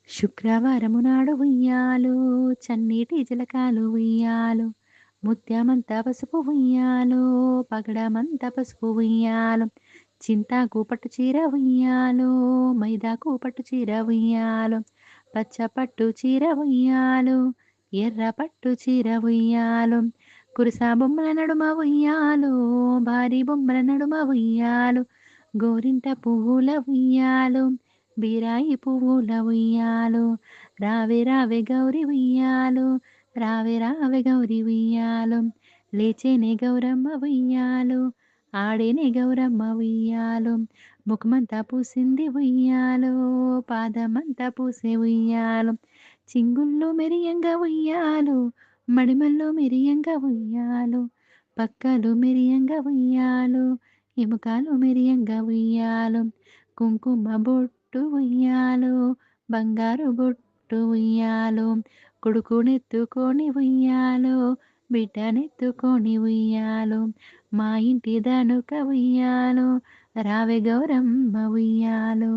శుక్రవారము నాడు ఉయ్యాలో, చన్నీటి జలకాలు ఉయ్యాలో, ముత్యమంత పసుపు ఉయ్యాలో, పగడమంత పసుపు ఉయ్యాలో, చింతాకు పట్టు చీర ఉయ్యాలో, మైదాకు పట్టు చీర ఉయ్యాలో, పచ్చ పట్టు చీర ఉయ్యాలో, ఎర్ర పట్టు చీర ఉయ్యాలో, కురుసా బొమ్మల నడుమ ఉయ్యాలో, భారీ బొమ్మల నడుమ ఉయ్యాలో, గోరింట పువ్వుల ఉయ్యాలో, బీరాయి పువ్వుల ఉయ్యాలో, రావే రావే గౌరి ఉయ్యాలో, రావే రావే గౌరి ఉయ్యాలో, లేచేనే గౌరమ్మ ఉయ్యాలో, ఆడేనే గౌరమ్మ ఉయ్యాలో, ముఖమంతా పూసింది ఉయ్యాలో, పాదమంతా పూసే ఉయ్యాలో, చింగుళ్ళు మెరియంగా ఉయ్యాలో, మడిమల్లో మెరియంగా ఉయ్యాలో, పక్కలు మెరియంగా ఉయ్యాలో, ఎముకలు మెరియంగా ఉయ్యాలో, కుంకుమ బొట్టు ఉయ్యాలో, బంగారు బొట్టు ఉయ్యాలో, కొడుకునెత్తుకొని ఉయ్యాలో, బిడ్డనెత్తుకొని ఉయ్యాలో, మా ఇంటి దనుక ఉయ్యాలో, రావె గౌరమ్మ ఉయ్యాలో.